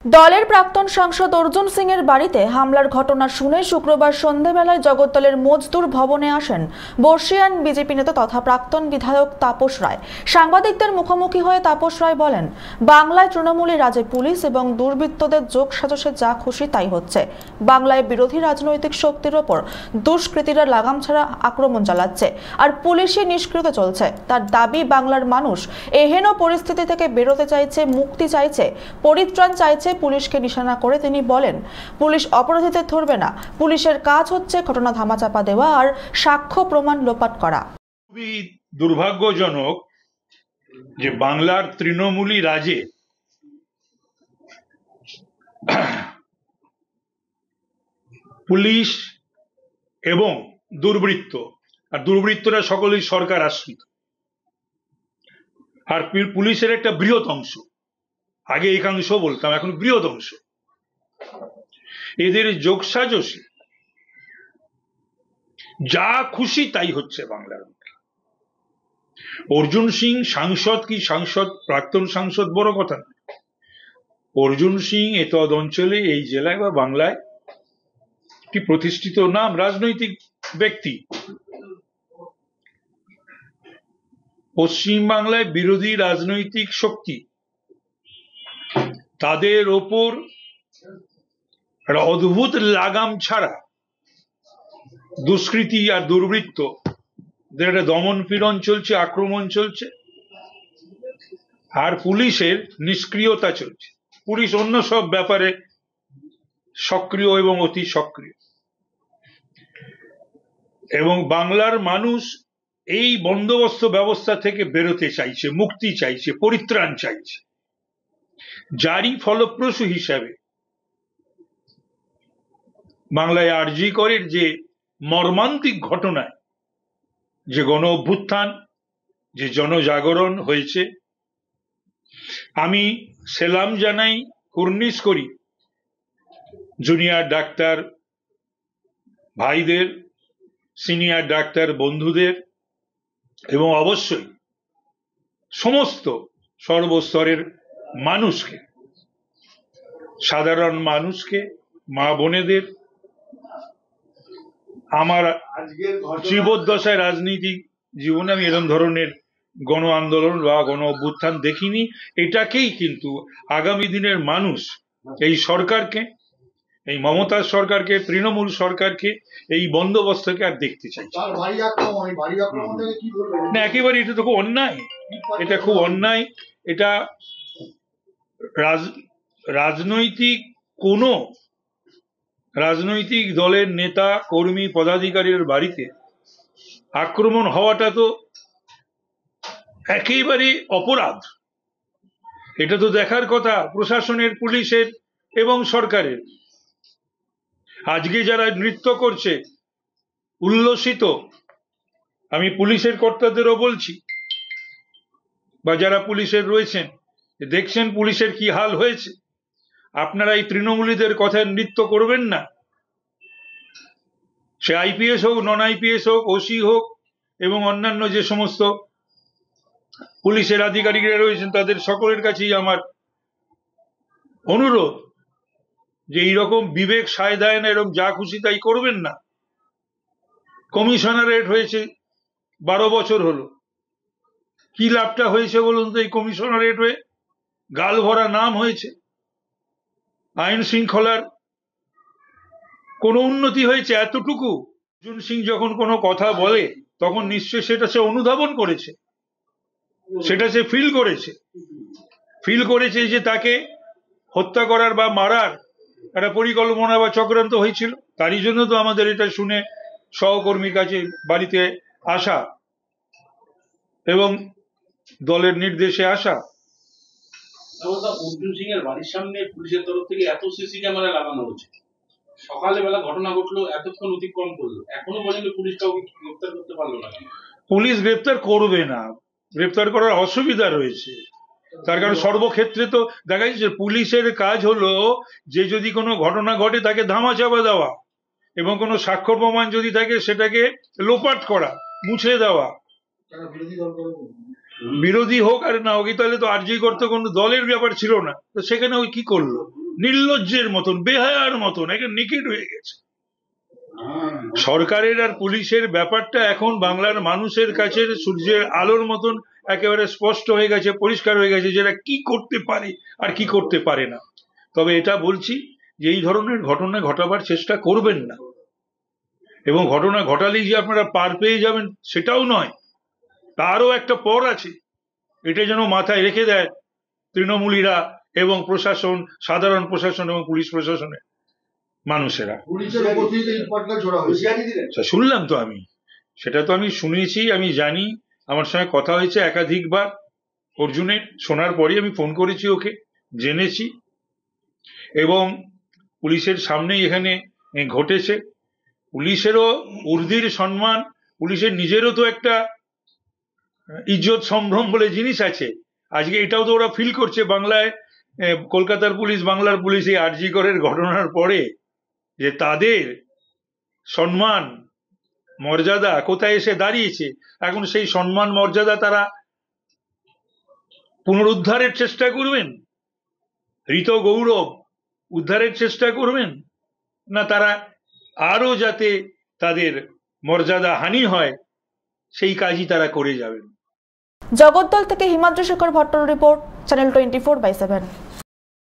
দলের প্রাক্তন সাংসদ অর্জুন সিং এর বাড়িতে হামলার ঘটনা শুনে শুক্রবার সন্ধ্যাবেলায় জগদ্দলের মজদুর ভবনে আসেন বর্ষিয়ান বিজেপি নেতা তথা প্রাক্তন বিধায়ক তাপস রায়। সাংবাদিকদের মুখোমুখি হয়ে তাপস রায় বলেন, বাংলায় তৃণমূলী রাজে পুলিশ এবং দুর্বৃত্তদের যোগ সাজসে যা খুশি তাই হচ্ছে। বাংলায় বিরোধী রাজনৈতিক শক্তির ওপর দুষ্কৃতীরা লাগাম ছাড়া আক্রমণ চালাচ্ছে আর পুলিশই নিষ্ক্রিয়তা চলছে। তার দাবি, বাংলার মানুষ এহেন পরিস্থিতি থেকে বেরোতে চাইছে, মুক্তি চাইছে, পরিত্রাণ চাইছে। পুলিশকে নিশানা করে তিনি বলেন, পুলিশ অপরাধীদের ধরবে না, পুলিশের কাজ হচ্ছে ঘটনা ধামাচাপা দেওয়া আর সাক্ষ্য প্রমাণ লোপাট করা। খুবই দুর্ভাগ্যজনক যে বাংলার তৃণমূলী রাজে পুলিশ এবং দুর্বৃত্তরা সকলেই সরকার আশ্রিত। আর পুলিশের একটা বৃহৎ অংশ, আগে একাংশ বলতাম, এখন বৃহৎ অংশ, এদের যোগসাজশে যা খুশি তাই হচ্ছে বাংলার। অর্জুন সিং সাংসদ কি সাংসদ, প্রাক্তন সাংসদ বড় কথা না। অর্জুন সিং এতদ অঞ্চলে, এই জেলায় বা বাংলায় কি প্রতিষ্ঠিত নাম, রাজনৈতিক ব্যক্তি। পশ্চিম বাংলায় বিরোধী রাজনৈতিক শক্তি, তাদের ওপর একটা অদ্ভুত লাগাম ছাড়া দুষ্কৃতি আর দুর্বৃত্ত একটা দমন পীড়ন চলছে, আক্রমণ চলছে, আর পুলিশের নিষ্ক্রিয়তা চলছে। পুলিশ অন্য সব ব্যাপারে সক্রিয় এবং অতি সক্রিয়। এবং বাংলার মানুষ এই বন্দোবস্ত ব্যবস্থা থেকে বেরোতে চাইছে, মুক্তি চাইছে, পরিত্রাণ চাইছে। যারই ফলপ্রসূ হিসাবে বাংলায় আরজি করের যে মর্মান্তিক ঘটনায় যে গণ অভ্যুত্থান, যে জনজাগরণ হয়েছে, আমি সেলাম জানাই, কুর্নিশ করি জুনিয়র ডাক্তার ভাইদের, সিনিয়র ডাক্তার বন্ধুদের এবং অবশ্যই সমস্ত সর্বস্তরের মানুষকে, সাধারণ মানুষকে, মা বোনেদের। আমার জীবদ্দশায় রাজনীতিক জীবনে আমি এরকম ধরনের গণ আন্দোলন বা গণ অভ্যুত্থান দেখিনি। এটাকেই কিন্তু আগামী দিনের মানুষ এই সরকারকে, এই মমতার সরকারকে, তৃণমূল সরকারকে, এই বন্দোবস্তকে আর দেখতে চাইছে না। একেবারে এটা তো খুব অন্যায়, এটা খুব অন্যায়। এটা রাজনৈতিক দলের নেতা কর্মী পদাধিকারীর বাড়িতে আক্রমণ হওয়াটা তো একেবারে অপরাধ। এটা তো দেখার কথা প্রশাসনের, পুলিশের এবং সরকারের। আজকে যারা নৃত্য করছে, উল্লসিত, আমি পুলিশের কর্তাদেরও বলছি, বা যারা পুলিশের রয়েছেন, দেখছেন পুলিশের কি হাল হয়েছে। আপনারা এই তৃণমূলীদের কথায় নৃত্য করবেন না। সে আইপিএস হোক, নন আইপিএস হোক, ওসি হোক, এবং অন্যান্য যে সমস্ত পুলিশের আধিকারিকরা রয়েছেন, তাদের সকলের কাছেই আমার অনুরোধ যে এইরকম বিবেক সায় দেয় না, এরকম যা খুশি তাই করবেন না। কমিশনারেট হয়েছে 12 বছর হলো, কি লাভটা হয়েছে বলুন তো? এই কমিশনারেট হয়ে গাল ভরা নাম হয়েছে, আইন শৃঙ্খলার কোনো উন্নতি হয়েছে এতটুকু? অর্জুন সিং যখন কোনো কথা বলে তখন নিশ্চয়ই সেটা সে অনুধাবন করেছে, সেটা সে ফিল করেছে যে তাকে হত্যা করার বা মারার একটা পরিকল্পনা বা চক্রান্ত হয়েছিল। তারই জন্য তো আমাদের এটা শুনে সহকর্মীর কাছে বাড়িতে আসা এবং দলের নির্দেশে আসা। অর্জুন সিং এর বাড়ির সামনে পুলিশের তরফ থেকে এত সিসি ক্যামেরা লাগানো হচ্ছে, সকালে বেলা ঘটনা ঘটলো, এতক্ষণ অতিক্রম করলো, এখনো পর্যন্ত পুলিশ কাউকে গ্রেপ্তার করতে পারলো না। পুলিশ গ্রেপ্তার করবে না, গ্রেপ্তার করার অসুবিধা রয়েছে। তার কারণ সর্বক্ষেত্রে তো দেখা যাচ্ছে পুলিশের কাজ হলো যে যদি কোনো ঘটনা ঘটে তাকে ধামাচাপা দেওয়া, এবং কোনো সাক্ষ্য প্রমাণ যদি থাকে সেটাকে লোপাট করা, মুছে দেওয়া। বিরোধী হোক আর না হোক, তাহলে তো আরজি করতে কোনো দলের ব্যাপার ছিল না, তো সেখানে ওই কি করলো? নির্লজ্জের মতন, বেহায়ার মতন, একে নিকেট হয়ে গেছে। সরকারের আর পুলিশের ব্যাপারটা এখন বাংলার মানুষের কাছে সূর্যের আলোর মতন একেবারে স্পষ্ট হয়ে গেছে, পরিষ্কার হয়ে গেছে, যেটা কি করতে পারে আর কি করতে পারে না। তবে এটা বলছি যে এই ধরনের ঘটনা ঘটাবার চেষ্টা করবেন না, এবং ঘটনা ঘটালেই যে আপনারা পার পেয়ে যাবেন সেটাও নয়, তারও একটা পর আছে। এটা যেন মাথায় রেখে দেয় তৃণমূলীরা এবং প্রশাসন, সাধারণ প্রশাসন এবং পুলিশ প্রশাসনের মানুষেরা। শুনলাম তো আমি, সেটা তো আমি শুনেছি, আমি জানি, আমার সঙ্গে কথা হয়েছে একাধিকবার অর্জুনের। শোনার পরই আমি ফোন করেছি ওকে, জেনেছি, এবং পুলিশের সামনেই এখানে ঘটেছে। পুলিশেরও উর্দির সম্মান, পুলিশের নিজেরও তো একটা ইজ্জত সম্ভ্রম বলে জিনিস আছে। আজকে এটাও তো ওরা ফিল করছে বাংলায়, কলকাতার পুলিশ, বাংলার পুলিশ এই আরজি করের ঘটনার পরে, যে তাদের সম্মান মর্যাদা কোথায় এসে দাঁড়িয়েছে। এখন সেই সম্মান মর্যাদা তারা পুনরুদ্ধারের চেষ্টা করবেন, হৃত গৌরব উদ্ধারের চেষ্টা করবেন, না তারা আরো যাতে তাদের মর্যাদা হানি হয় সেই কাজই তারা করে যাবেন। জগদ্দল থেকে হিমাদ্রি শেখর ভট্টর রিপোর্ট, চ্যানেল 24/7।